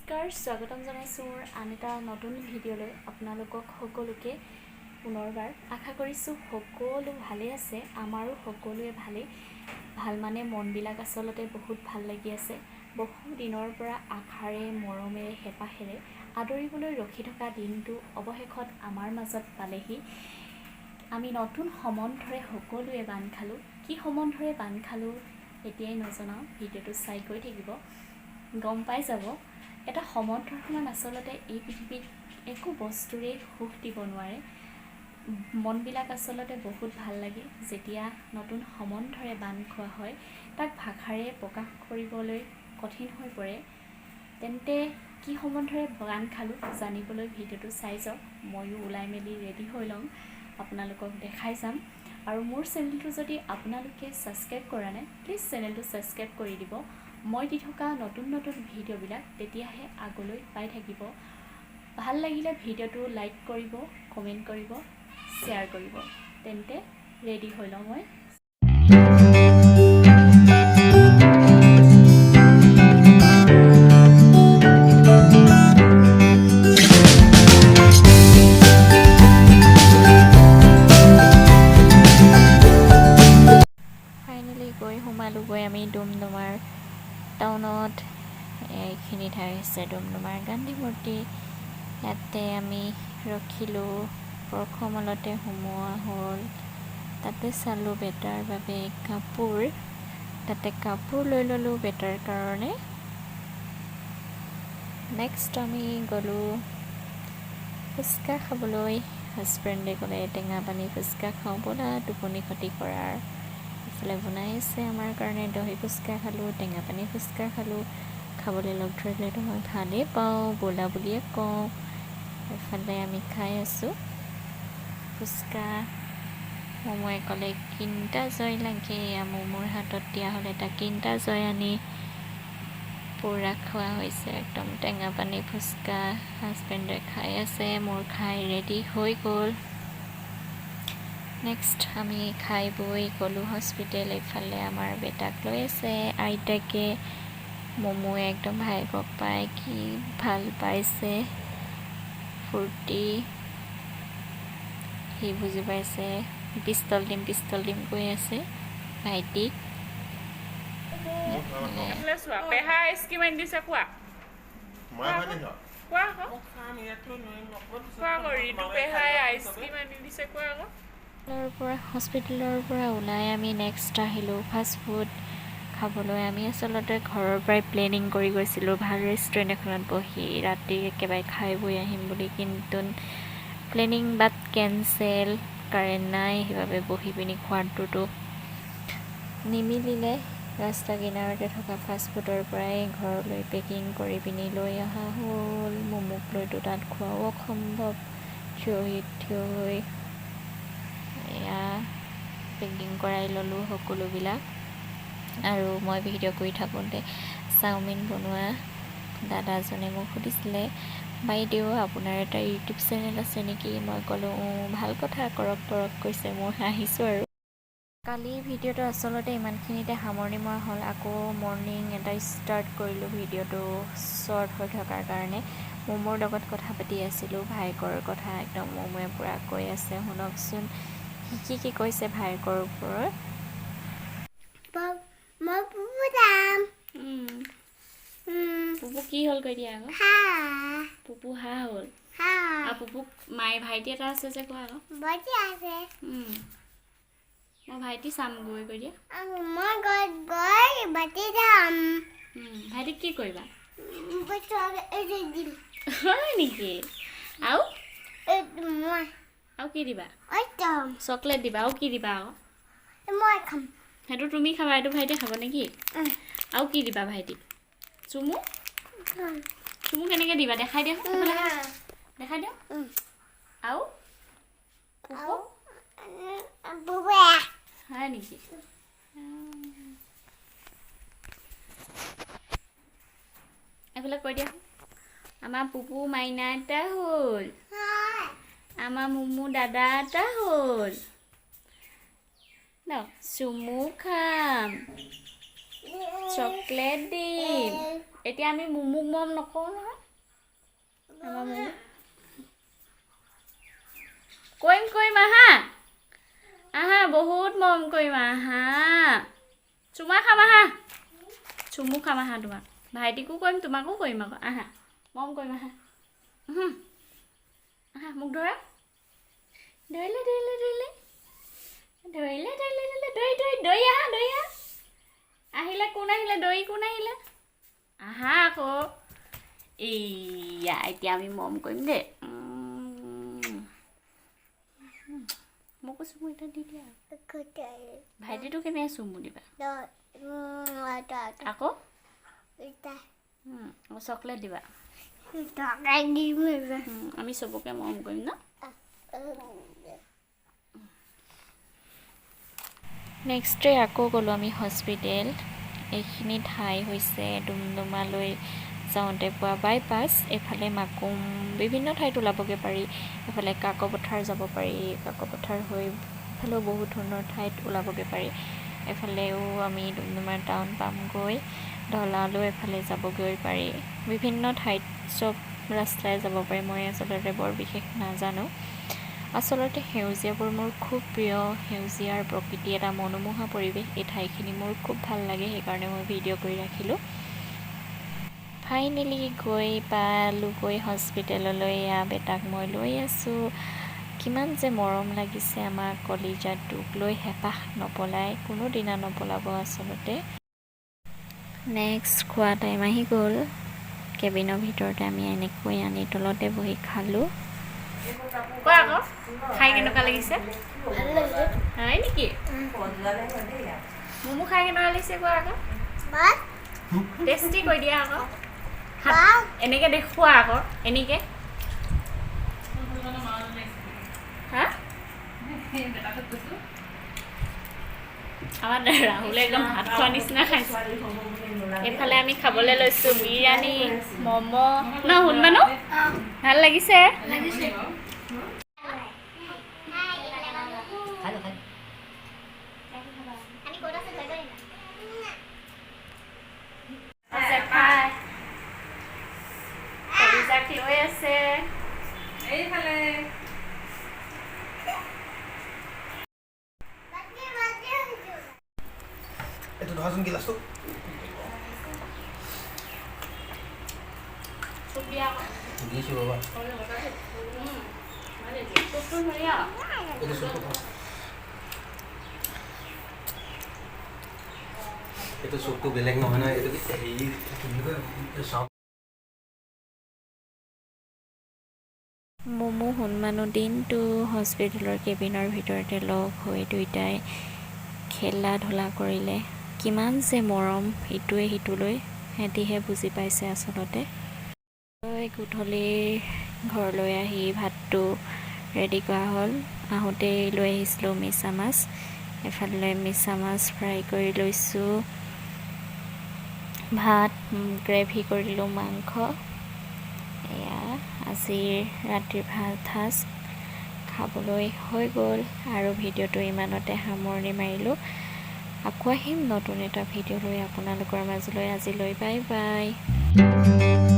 নমস্কাৰ স্বাগতম জনাইছোঁ আন এটা নতুন ভিডিঅ'লৈ আপোনালোকক সকলোকে পুনৰবাৰ আশা কৰিছোঁ সকলো ভালে আছে আমাৰো সকলোৱে ভাল মানে মনবিলাক আচলতে বহুত ভাল লাগি আছে বহু দিনৰ পৰা আশাৰে মৰমেৰে হেঁপাহেৰে আদৰিবলৈ ৰখি থকা দিনটো অৱশেষত আমাৰ মাজত পালেহি আমি নতুন সম্বন্ধৰে সকলোৱে বান্ধ খালোঁ কি সম্বন্ধৰে বান্ধ খালোঁ এতিয়াই নজনাওঁ ভিডিঅ'টো চাই গৈ থাকিব গম পাই যাব এটা সম্বন্ধৰ সমান আচলতে এই পৃথিৱীত একো বস্তুৰে সুখ দিব নোৱাৰে মনবিলাক আচলতে বহুত ভাল লাগে যেতিয়া নতুন সম্বন্ধৰে বান্ধ খোৱা হয় তাক ভাষাৰে প্ৰকাশ কৰিবলৈ কঠিন হৈ পৰে তেন্তে কি সম্বন্ধৰে বান্ধ খালোঁ জানিবলৈ ভিডিঅ'টো চাই যাওক ময়ো ওলাই মেলি ৰেডি হৈ লওঁ আপোনালোকক দেখাই যাম আৰু মোৰ চেনেলটো যদি আপোনালোকে ছাবস্ক্ৰাইব কৰা নাই প্লিজ চেনেলটো ছাবস্ক্ৰাইব কৰি দিব মই দি থকা নতুন ভিডিঅ'বিলাক তেতিয়াহে আগলৈ পাই থাকিব ভাল লাগিলে ভিডিঅ'টো লাইক কৰিব কমেণ্ট কৰিব শ্বেয়াৰ কৰিব তেন্তে ৰেডি হৈ লওঁ মই ফাইনেলি গৈ সোমালোগৈ আমি ডুমডুমাৰ টাউনত এইখিনি ঠাই হৈছে ডুমডুমাৰ গান্ধী মূৰ্তি ইয়াতে আমি ৰখিলোঁ প্ৰথমতে সোমোৱা হ'ল তাতে চালোঁ বেটাৰ বাবে কাপোৰ তাতে কাপোৰ লৈ ল'লোঁ বেটাৰ কাৰণে নেক্সট আমি গ'লোঁ ফুচকা খাবলৈ হাজবেণ্ডে ক'লে টেঙা পানী ফুচকা খাওঁ ব'লা টোপনি ক্ষতি কৰাৰ এইফালে বনাই আছে আমাৰ কাৰণে দহি ফুচকা খালোঁ টেঙা পানী ফুচকা খালোঁ খাবলৈ লগ ধৰিলেতো মই ভালেই পাওঁ ব'লা বুলিয়ে কওঁ এফালে আমি খাই আছোঁ ফুচকা মমোৱে ক'লে কিনটা জয় লাগে মমোৰ হাতত দিয়া হ'লে এটা কিনটা জয় আনি পূৰা খোৱা হৈছে একদম টেঙা পানী ফুচকা হাজবেণ্ডে খাই আছে মোৰ খাই ৰেডি হৈ গ'ল নেক্সট আমি খাই বৈ গ'লোঁ হস্পিটেল এইফালে আমাৰ বেটাক লৈ আছে আইতাকে মমোৱে একদম ভায়েকক পাই কি ভাল পাইছে ফূৰ্তি সি বুজি পাইছে পিষ্টল দিম কৈ আছে ভাইটিক পেহা স্কিম আনি দিছে কোৱা হস্পিটেলৰ পৰা ওলাই আমি নেক্সট আহিলোঁ ফাষ্ট ফুড খাবলৈ আমি আচলতে ঘৰৰ পৰাই প্লেনিং কৰি গৈছিলোঁ ভাল ৰেষ্টুৰেণ্ট এখনত বহি ৰাতি একেবাৰে খাই বৈ আহিম বুলি কিন্তু প্লেনিং বাট কেঞ্চেল কাৰেণ্ট নাই সেইবাবে বহি পিনি খোৱাটোতো নিমিলিলে ৰাস্তা কিনাৰতে থকা ফাষ্টফুডৰ পৰাই ঘৰলৈ পেকিং কৰি পিনি লৈ অহা হ'ল মমোক লৈতো তাত খোৱাও অসম্ভৱ থিয় হৈ এয়া পেকিং কৰাই ল'লোঁ সকলোবিলাক আৰু মই ভিডিঅ' কৰি থাকোঁতে চাওমিন বনোৱা দাদাজনে মোক সুধিছিলে বাইদেউ আপোনাৰ এটা ইউটিউব চেনেল আছে নেকি মই ক'লোঁ ভাল কথা কৰক কৈছে মই হাঁহিছোঁ আৰু কালিৰ ভিডিঅ'টো আচলতে ইমানখিনিতে সামৰণি মৰা হ'ল আকৌ মৰ্ণিং এটা ষ্টাৰ্ট কৰিলোঁ ভিডিঅ'টো শ্বৰ্ট হৈ থকাৰ কাৰণে মমোৰ লগত কথা পাতি আছিলোঁ ভায়েকৰ কথা একদম মমোৱে পূৰা কৈ আছে শুনকচোন কি কৈছে ভায়েকৰ ওপৰত পুপু কি হ'ল কৈ দিয়া আকৌ পুপু হাঁহ হ'ল আৰু পুপুক মায়ে ভাইটি এটা আছে যে কোৱা আকৌ মই ভাইটি চামগৈ কৈ দিয়া ভাইটিক কি কৰিবা হয় নেকি আৰু কি দিবা চকলেট দিবা আৰু কি দিবা আকৌ সেইটো তুমি খাবা এইটো ভাইটিয়ে খাব নেকি আৰু কি দিবা ভাইটিক চুমু কেনেকৈ দিবা দেখাই দিয়া দেখাই দিয়া আৰু হয় নেকি এইফালে কৈ দিয়া আমাৰ পুপু মাইনা এটা হ'ল আমাৰ মুমু দাদা এটা হ'ল ন চুমু খাম চকলেট দিম এতিয়া আমি মুমুক মৰম নকৰোঁ নহয় আমাৰ মুমু কৰিম আহা বহুত মৰম কৰিম আহা চুমা খাম আহা চুমু খাম আহা তোমাক ভাইটিকো কৰিম তোমাকো কৰিম আকৌ আহা মৰম কৰিম আহা আহা মোক ধৰা ধৰিলে দৈ আহা আহিলে কোন আহিলে দৈ কোন আহিলে আহা আকৌ এইয়া এতিয়া আমি মৰম কৰিম দেই মোকো চুমু এটা দি দিয়া ভাইটিটো কেনেকৈ চুমু দিবা আকৌ চকলেট দিবা আমি চবকে মৰম কৰিম ন নেক্সট ডে আকৌ গ'লোঁ আমি হস্পিটেল এইখিনি ঠাই হৈছে ডুমডুমালৈ যাওঁতে পোৱা বাইপাছ এইফালে মাকুম বিভিন্ন ঠাইত ওলাবগৈ পাৰি এইফালে কাকপথাৰ যাব পাৰি কাকপথাৰ হৈ এইফালেও বহুত ধৰণৰ ঠাইত ওলাবগৈ পাৰি এইফালেও আমি ডুমডুমাৰ টাউন পামগৈ ঢলালৈ এফালে যাবগৈ পাৰি বিভিন্ন ঠাইত চব ৰাস্তাই যাব পাৰি মই আচলতে বৰ বিশেষ নাজানো আচলতে সেউজীয়াবোৰ মোৰ খুব প্ৰিয় সেউজীয়াৰ প্ৰকৃতি এটা মনোমোহা পৰিৱেশ এই ঠাইখিনি মোৰ খুব ভাল লাগে সেইকাৰণে মই ভিডিঅ' কৰি ৰাখিলোঁ ফাইনেলি গৈ পালোগৈ হস্পিটেললৈ বেটাক মই লৈ আছোঁ কিমান যে মৰম লাগিছে আমাক কলিজাটোক লৈ হেঁপাহ নপলাই কোনোদিনা নপলাব আচলতে নেক্সট খোৱা টাইম আহি গ'ল কেবিনৰ ভিতৰতে আমি এনেকৈ আনি তলতে বহি খালোঁ কোৱা আকৌ খাই কেনেকুৱা লাগিছে হয় নেকি মমো খাই কেনেকুৱা লাগিছে কোৱা আকৌ টেষ্টি কৈ দিয়া আকৌ এনেকৈ দেখুওৱা আকৌ এনেকৈ হা আমাৰ ৰাহুলে একদম ভাত খোৱা নিচিনা খাইছে এইফালে আমি খাবলৈ লৈছোঁ বিৰিয়ানী ম'ম' ন শুনবানো ভাল লাগিছে লৈ আছে এইফালে এইটো ধৰাচোন গিলাচটো দিছোঁ বাবা এইটো চুপটো খাওঁ এইটো চুপটো বেলেগ নহয় নহয় এইটো হেৰি কি বুলি কয় চাউল মমো হনুমানো দিনটো হস্পিটেলৰ কেবিনৰ ভিতৰতে লগ হৈ দুয়োটাই খেলা ধূলা কৰিলে কিমান যে মৰম ইটোৱে সিটোলৈ সিহঁতিহে বুজি পাইছে আচলতে গধূলিৰ ঘৰলৈ আহি ভাতটো ৰেডি কৰা হ'ল আহোঁতেই লৈ আহিছিলোঁ মিছা মাছ এফালে মিছা মাছ ফ্ৰাই কৰি লৈছোঁ ভাত গ্ৰেভি কৰিলোঁ মাংস এয়া আজিৰ ৰাতিৰ ভাত সাজ খাবলৈ হৈ গ'ল আৰু ভিডিঅ'টো ইমানতে সামৰণি মাৰিলোঁ আকৌ আহিম নতুন এটা ভিডিঅ' লৈ আপোনালোকৰ মাজলৈ আজিলৈ বাই বাই